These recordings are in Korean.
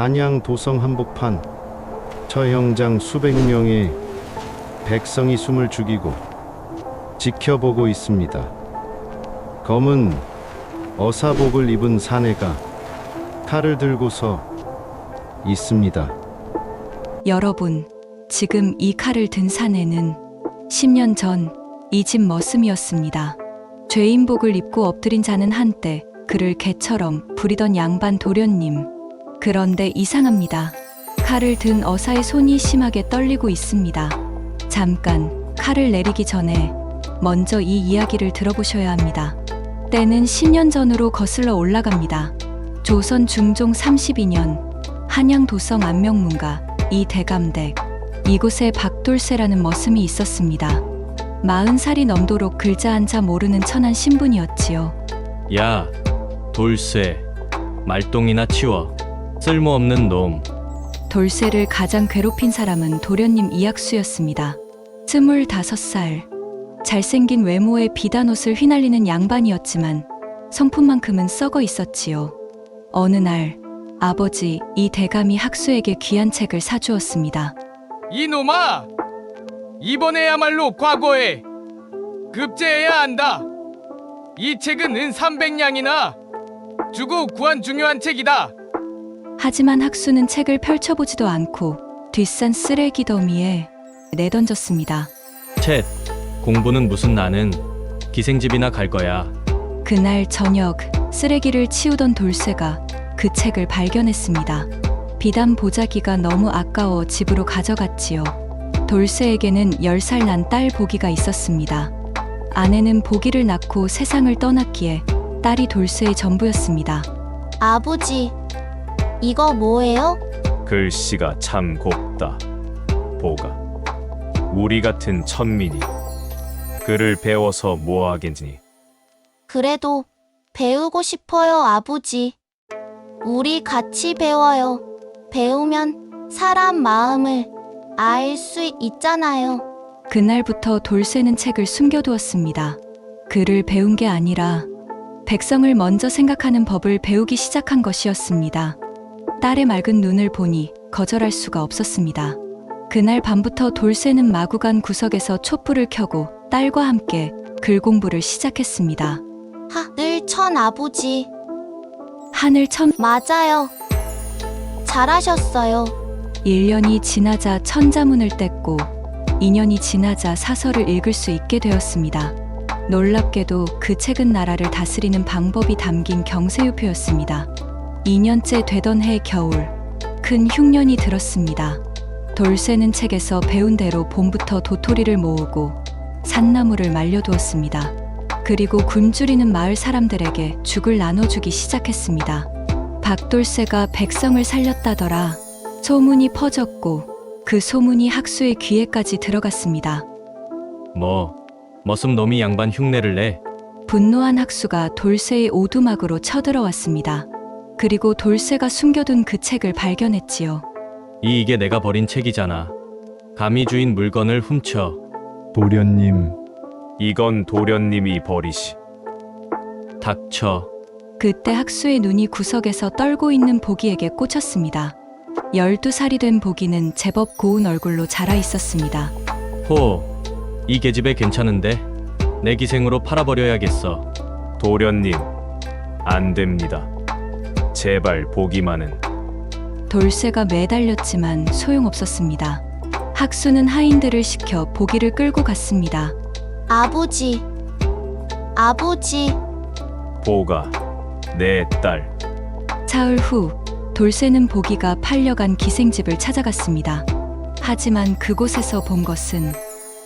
한양 도성 한복판 처형장 수백 명의 백성이 숨을 죽이고 지켜보고 있습니다. 검은 어사복을 입은 사내가 칼을 들고서 있습니다. 여러분, 지금 이 칼을 든 사내는 10년 전 이 집 머슴이었습니다. 죄인복을 입고 엎드린 자는 한때 그를 개처럼 부리던 양반 도련님. 그런데 이상합니다. 칼을 든 어사의 손이 심하게 떨리고 있습니다. 잠깐 칼을 내리기 전에 먼저 이 이야기를 들어보셔야 합니다. 때는 10년 전으로 거슬러 올라갑니다. 조선 중종 32년 한양 도성 안명문가 이 대감댁, 이곳에 박돌쇠라는 머슴이 있었습니다. 40살이 넘도록 글자 한자 모르는 천한 신분이었지요. 야, 돌쇠, 말똥이나 치워. 쓸모없는 놈. 돌쇠를 가장 괴롭힌 사람은 도련님 이학수였습니다. 25살, 잘생긴 외모에 비단옷을 휘날리는 양반이었지만 성품만큼은 썩어 있었지요. 어느 날 아버지 이 대감이 학수에게 귀한 책을 사주었습니다. 이놈아! 이번에야말로 과거에 급제해야 한다. 이 책은 은 300냥이나 주고 구한 중요한 책이다. 하지만 학수는 책을 펼쳐보지도 않고 뒷산 쓰레기 더미에 내던졌습니다. 쳇, 공부는 무슨 나는 기생집이나 갈 거야. 그날 저녁 쓰레기를 치우던 돌쇠가 그 책을 발견했습니다. 비단 보자기가 너무 아까워 집으로 가져갔지요. 돌쇠에게는 10살 난 딸 보기가 있었습니다. 아내는 보기를 낳고 세상을 떠났기에 딸이 돌쇠의 전부였습니다. 아버지, 이거 뭐예요? 글씨가 참 곱다. 보가, 우리 같은 천민이 글을 배워서 뭐하겠니? 그래도 배우고 싶어요, 아버지. 우리 같이 배워요. 배우면 사람 마음을 알 수 있잖아요. 그날부터 돌쇠는 책을 숨겨두었습니다. 글을 배운 게 아니라 백성을 먼저 생각하는 법을 배우기 시작한 것이었습니다. 딸의 맑은 눈을 보니 거절할 수가 없었습니다. 그날 밤부터 돌쇠는 마구간 구석에서 촛불을 켜고 딸과 함께 글 공부를 시작했습니다. 하늘천 아버지. 하늘천 맞아요. 잘하셨어요. 1년이 지나자 천자문을 뗐고 2년이 지나자 사서를 읽을 수 있게 되었습니다. 놀랍게도 그 책은 나라를 다스리는 방법이 담긴 경세유표였습니다. 2년째 되던 해 겨울, 큰 흉년이 들었습니다. 돌쇠는 책에서 배운 대로 봄부터 도토리를 모으고 산나물을 말려두었습니다. 그리고 굶주리는 마을 사람들에게 죽을 나눠주기 시작했습니다. 박돌쇠가 백성을 살렸다더라. 소문이 퍼졌고 그 소문이 학수의 귀에까지 들어갔습니다. 머슴 놈이 양반 흉내를 내. 분노한 학수가 돌쇠의 오두막으로 쳐들어왔습니다. 그리고 돌쇠가 숨겨둔 그 책을 발견했지요. 이게 내가 버린 책이잖아. 감히 주인 물건을 훔쳐. 도련님, 이건 도련님이 버리시. 닥쳐. 그때 학수의 눈이 구석에서 떨고 있는 보기에게 꽂혔습니다. 12살이 된 보기는 제법 고운 얼굴로 자라 있었습니다. 호, 이 계집애 괜찮은데? 내 기생으로 팔아버려야겠어. 도련님, 안 됩니다. 제발 보기만은. 돌쇠가 매달렸지만 소용없었습니다. 학수는 하인들을 시켜 보기를 끌고 갔습니다. 아버지. 아버지. 보가, 내 딸. 사흘 후 돌쇠는 보기가 팔려간 기생집을 찾아갔습니다. 하지만 그곳에서 본 것은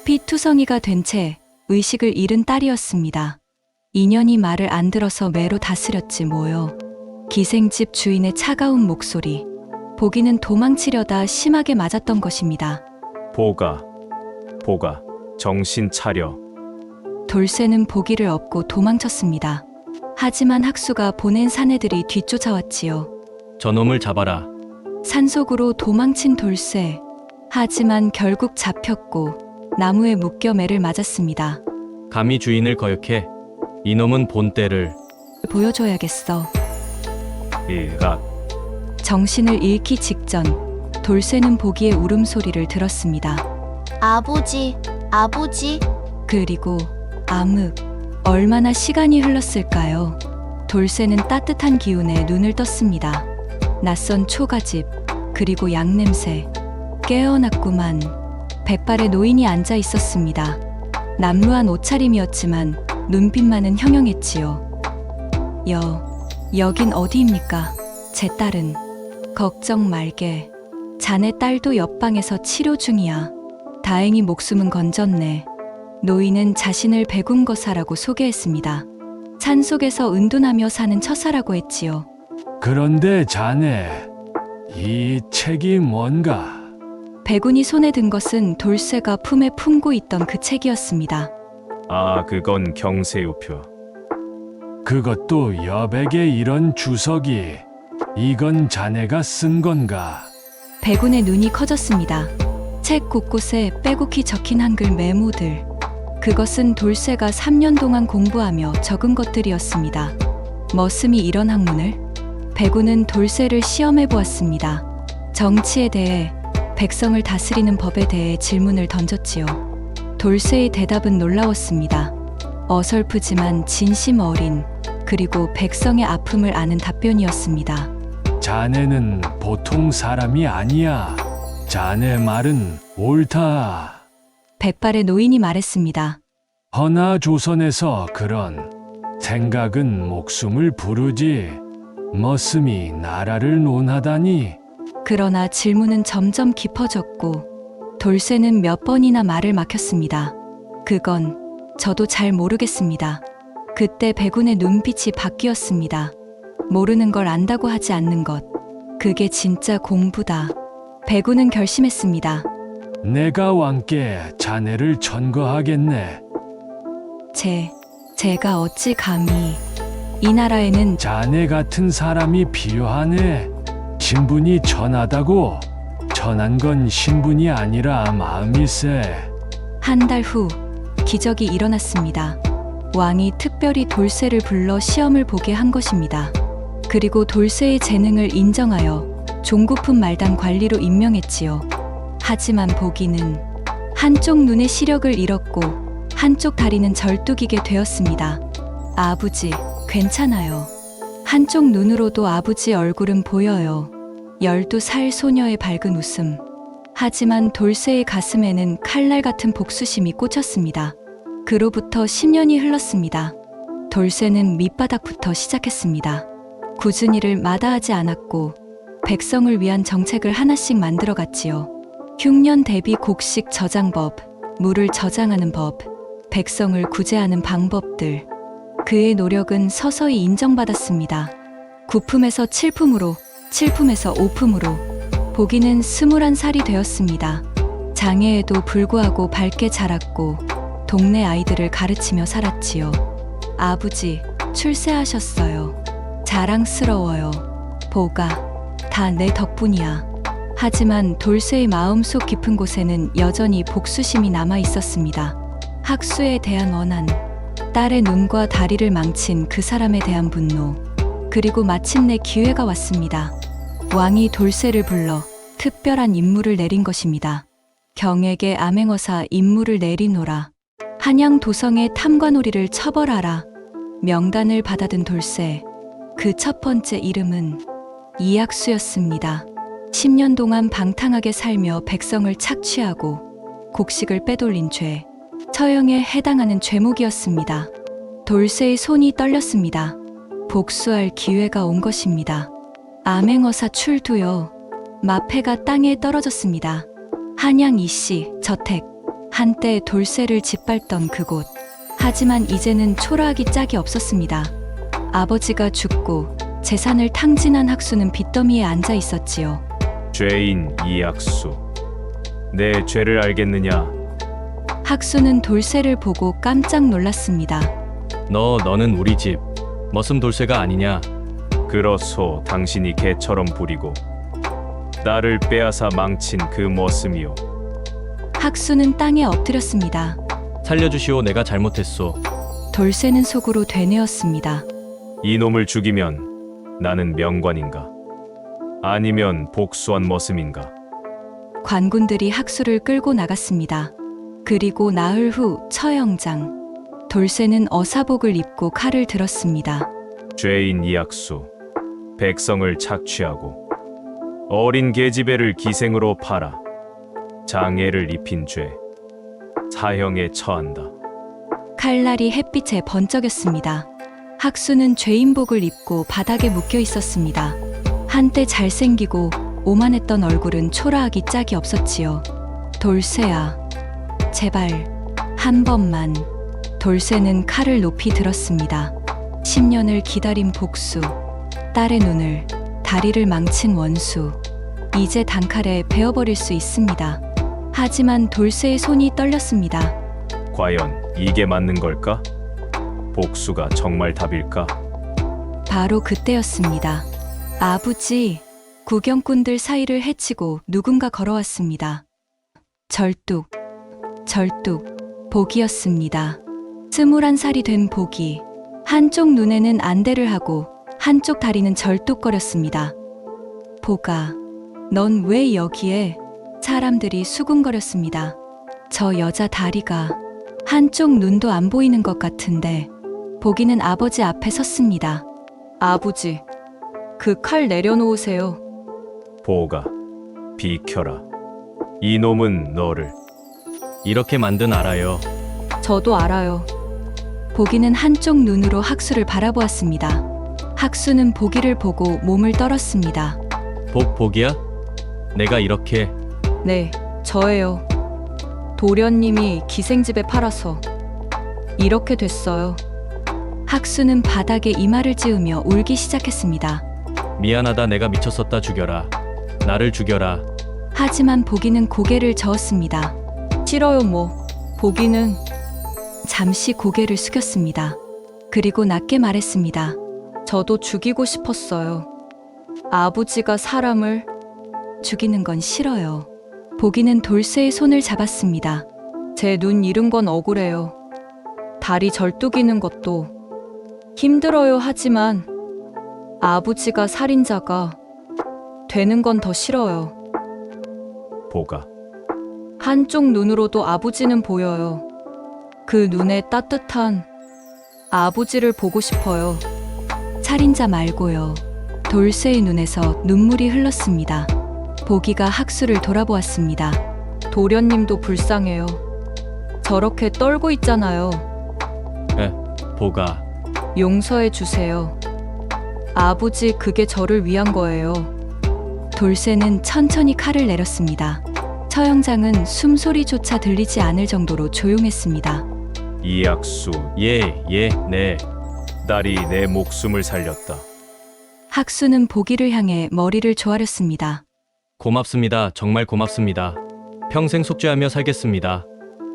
피투성이가 된 채 의식을 잃은 딸이었습니다. 인연이 말을 안 들어서 매로 다스렸지 뭐요. 기생집 주인의 차가운 목소리. 보기는 도망치려다 심하게 맞았던 것입니다. 보가, 정신 차려. 돌쇠는 보기를 업고 도망쳤습니다. 하지만 학수가 보낸 사내들이 뒤쫓아왔지요. 저놈을 잡아라. 산속으로 도망친 돌쇠. 하지만 결국 잡혔고 나무에 묶여 매를 맞았습니다. 감히 주인을 거역해. 이놈은 본때를. 보여줘야겠어. 일각 정신을 잃기 직전 돌쇠는 보기의 울음소리를 들었습니다. 아버지, 아버지. 그리고 암흑. 얼마나 시간이 흘렀을까요? 돌쇠는 따뜻한 기운에 눈을 떴습니다. 낯선 초가집, 그리고 양냄새. 깨어났구만. 백발의 노인이 앉아 있었습니다. 남루한 옷차림이었지만 눈빛만은 형형했지요. 여긴 어디입니까? 제 딸은. 걱정 말게. 자네 딸도 옆방에서 치료 중이야. 다행히 목숨은 건졌네. 노인은 자신을 백운거사라고 소개했습니다. 산속에서 은둔하며 사는 처사라고 했지요. 그런데 자네, 이 책이 뭔가? 백운이 손에 든 것은 돌쇠가 품에 품고 있던 그 책이었습니다. 아, 그건 경세우표. 그것도 여백에 이런 주석이. 이건 자네가 쓴 건가? 백운의 눈이 커졌습니다. 책 곳곳에 빼곡히 적힌 한글 메모들. 그것은 돌쇠가 3년 동안 공부하며 적은 것들이었습니다. 머슴이 이런 학문을? 백운은 돌쇠를 시험해 보았습니다. 정치에 대해, 백성을 다스리는 법에 대해 질문을 던졌지요. 돌쇠의 대답은 놀라웠습니다. 어설프지만 진심 어린, 그리고 백성의 아픔을 아는 답변이었습니다. 자네는 보통 사람이 아니야. 자네 말은 옳다. 백발의 노인이 말했습니다. 허나 조선에서 그런 생각은 목숨을 부르지. 머슴이 나라를 논하다니. 그러나 질문은 점점 깊어졌고 돌쇠는 몇 번이나 말을 막혔습니다. 그건 저도 잘 모르겠습니다. 그때 백운의 눈빛이 바뀌었습니다. 모르는 걸 안다고 하지 않는 것. 그게 진짜 공부다. 백운은 결심했습니다. 내가 왕께 자네를 천거하겠네. 제가 어찌 감히. 이 나라에는 자네 같은 사람이 필요하네. 신분이 천하다고. 천한 건 신분이 아니라 마음일세. 한 달 후 기적이 일어났습니다. 왕이 특별히 돌쇠를 불러 시험을 보게 한 것입니다. 그리고 돌쇠의 재능을 인정하여 종구품 말단 관리로 임명했지요. 하지만 보기는 한쪽 눈의 시력을 잃었고 한쪽 다리는 절뚝이게 되었습니다. 아버지, 괜찮아요. 한쪽 눈으로도 아버지 얼굴은 보여요. 12살 소녀의 밝은 웃음. 하지만 돌쇠의 가슴에는 칼날 같은 복수심이 꽂혔습니다. 그로부터 10년이 흘렀습니다. 돌쇠는 밑바닥부터 시작했습니다. 굳은 일을 마다하지 않았고 백성을 위한 정책을 하나씩 만들어갔지요. 흉년 대비 곡식 저장법, 물을 저장하는 법, 백성을 구제하는 방법들. 그의 노력은 서서히 인정받았습니다. 9품에서 7품으로, 7품에서 5품으로 보기는 21살이 되었습니다. 장애에도 불구하고 밝게 자랐고 동네 아이들을 가르치며 살았지요. 아버지, 출세하셨어요. 자랑스러워요. 보가, 다 내 덕분이야. 하지만 돌쇠의 마음속 깊은 곳에는 여전히 복수심이 남아 있었습니다. 학수에 대한 원한, 딸의 눈과 다리를 망친 그 사람에 대한 분노, 그리고 마침내 기회가 왔습니다. 왕이 돌쇠를 불러 특별한 임무를 내린 것입니다. 경에게 암행어사 임무를 내리노라. 한양 도성의 탐관오리를 처벌하라. 명단을 받아든 돌쇠. 그 첫 번째 이름은 이약수였습니다. 10년 동안 방탕하게 살며 백성을 착취하고 곡식을 빼돌린 죄, 처형에 해당하는 죄목이었습니다. 돌쇠의 손이 떨렸습니다. 복수할 기회가 온 것입니다. 암행어사 출두요. 마패가 땅에 떨어졌습니다. 한양 이씨 저택. 한때 돌쇠를 짓밟던 그곳. 하지만 이제는 초라하기 짝이 없었습니다. 아버지가 죽고 재산을 탕진한 학수는 빚더미에 앉아 있었지요. 죄인 이약수. 내 죄를 알겠느냐? 학수는 돌쇠를 보고 깜짝 놀랐습니다. 너는 우리 집 머슴 돌쇠가 아니냐? 그렇소. 당신이 개처럼 부리고 나를 빼앗아 망친 그 머슴이요. 학수는 땅에 엎드렸습니다. 살려주시오. 내가 잘못했소. 돌쇠는 속으로 되뇌었습니다. 이놈을 죽이면 나는 명관인가? 아니면 복수한 머슴인가? 관군들이 학수를 끌고 나갔습니다. 그리고 나흘 후 처형장. 돌쇠는 어사복을 입고 칼을 들었습니다. 죄인 이학수, 백성을 착취하고 어린 계집애를 기생으로 팔아 장애를 입힌 죄, 사형에 처한다. 칼날이 햇빛에 번쩍였습니다. 학수는 죄인복을 입고 바닥에 묶여 있었습니다. 한때 잘생기고 오만했던 얼굴은 초라하기 짝이 없었지요. 돌쇠야, 제발 한 번만. 돌쇠는 칼을 높이 들었습니다. 10년을 기다린 복수, 딸의 눈을, 다리를 망친 원수, 이제 단칼에 베어버릴 수 있습니다. 하지만 돌쇠의 손이 떨렸습니다. 과연 이게 맞는 걸까? 복수가 정말 답일까? 바로 그때였습니다. 아버지, 구경꾼들 사이를 헤치고 누군가 걸어왔습니다. 절뚝, 복이었습니다. 21살이 된 복이 한쪽 눈에는 안대를 하고 한쪽 다리는 절뚝거렸습니다. 복아, 넌 왜 여기에? 사람들이 수군거렸습니다. 저 여자 다리가 한쪽 눈도 안 보이는 것 같은데. 복이는 아버지 앞에 섰습니다. 아버지, 그 칼 내려놓으세요. 보가, 비켜라. 이놈은 너를. 이렇게 만든 알아요. 저도 알아요. 보기는 한쪽 눈으로 학수를 바라보았습니다. 학수는 보기를 보고 몸을 떨었습니다. 복이야? 내가 이렇게 네, 저예요. 도련님이 기생집에 팔아서 이렇게 됐어요. 학수는 바닥에 이마를 찌우며 울기 시작했습니다. 미안하다. 내가 미쳤었다. 죽여라. 나를 죽여라. 하지만 보기는 고개를 저었습니다. 싫어요 뭐. 보기는 잠시 고개를 숙였습니다. 그리고 낮게 말했습니다. 저도 죽이고 싶었어요. 아버지가 사람을 죽이는 건 싫어요. 보기는 돌쇠의 손을 잡았습니다. 제 눈 잃은 건 억울해요. 다리 절뚝이는 것도 힘들어요. 하지만 아버지가 살인자가 되는 건 더 싫어요. 보가, 한쪽 눈으로도 아버지는 보여요. 그 눈에 따뜻한 아버지를 보고 싶어요. 살인자 말고요. 돌쇠의 눈에서 눈물이 흘렀습니다. 보기가 학수를 돌아보았습니다. 도련님도 불쌍해요. 저렇게 떨고 있잖아요. 보가, 용서해 주세요. 아버지, 그게 저를 위한 거예요. 돌쇠는 천천히 칼을 내렸습니다. 처형장은 숨소리조차 들리지 않을 정도로 조용했습니다. 이학수, 네. 딸이 내 목숨을 살렸다. 학수는 보기를 향해 머리를 조아렸습니다. 고맙습니다. 정말 고맙습니다. 평생 속죄하며 살겠습니다.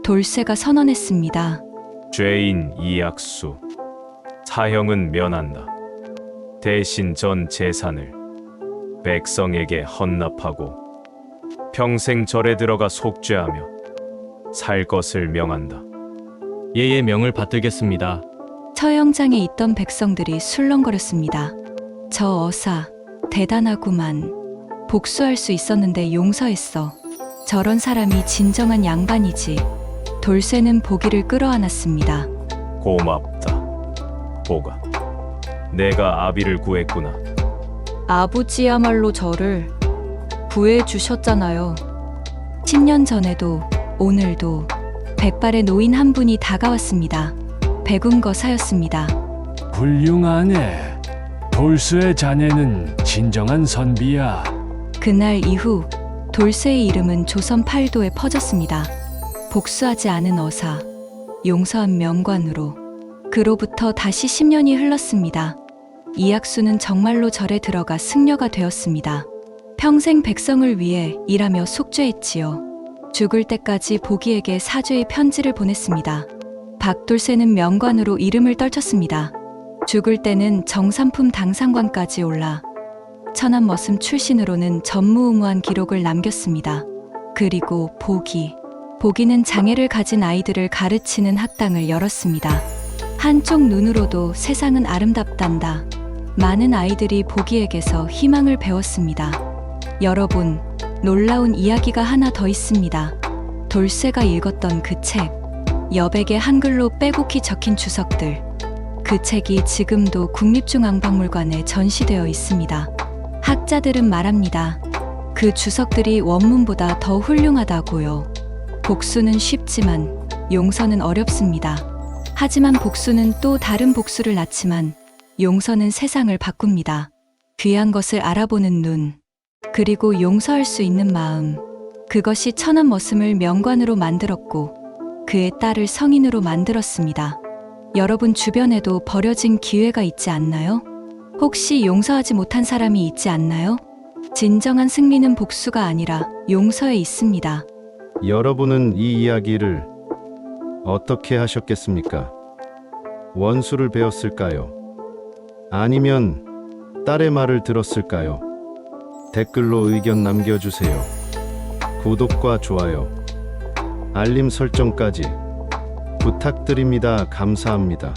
돌쇠가 선언했습니다. 죄인 이학수, 사형은 면한다. 대신 전 재산을 백성에게 헌납하고 평생 절에 들어가 속죄하며 살 것을 명한다. 예의 명을 받들겠습니다. 처형장에 있던 백성들이 술렁거렸습니다. 저 어사, 대단하구만. 복수할 수 있었는데 용서했어. 저런 사람이 진정한 양반이지. 돌쇠는 보기를 끌어안았습니다. 고맙다. 보가, 내가 아비를 구했구나. 아버지야말로 저를 구해주셨잖아요. 10년 전에도 오늘도 백발의 노인 한 분이 다가왔습니다. 백운거사였습니다. 훌륭하네. 돌쇠의 자네는 진정한 선비야. 그날 이후 돌쇠의 이름은 조선 팔도에 퍼졌습니다. 복수하지 않은 어사, 용서한 명관으로. 그로부터 다시 10년이 흘렀습니다. 이학수는 정말로 절에 들어가 승려가 되었습니다. 평생 백성을 위해 일하며 속죄했지요. 죽을 때까지 보기에게 사죄의 편지를 보냈습니다. 박돌쇠는 명관으로 이름을 떨쳤습니다. 죽을 때는 정삼품 당상관까지 올라 천안머슴 출신으로는 전무후무한 기록을 남겼습니다. 그리고 보기는 장애를 가진 아이들을 가르치는 학당을 열었습니다. 한쪽 눈으로도 세상은 아름답단다. 많은 아이들이 보기에게서 희망을 배웠습니다. 여러분, 놀라운 이야기가 하나 더 있습니다. 돌쇠가 읽었던 그 책, 여백에 한글로 빼곡히 적힌 주석들. 그 책이 지금도 국립중앙박물관에 전시되어 있습니다. 학자들은 말합니다. 그 주석들이 원문보다 더 훌륭하다고요. 복수는 쉽지만 용서는 어렵습니다. 하지만 복수는 또 다른 복수를 낳지만 용서는 세상을 바꿉니다. 귀한 것을 알아보는 눈, 그리고 용서할 수 있는 마음. 그것이 천안 머슴을 명관으로 만들었고 그의 딸을 성인으로 만들었습니다. 여러분 주변에도 버려진 기회가 있지 않나요? 혹시 용서하지 못한 사람이 있지 않나요? 진정한 승리는 복수가 아니라 용서에 있습니다. 여러분은 이 이야기를 어떻게 하셨겠습니까? 원수를 배웠을까요? 아니면 딸의 말을 들었을까요? 댓글로 의견 남겨주세요. 구독과 좋아요, 알림 설정까지 부탁드립니다. 감사합니다.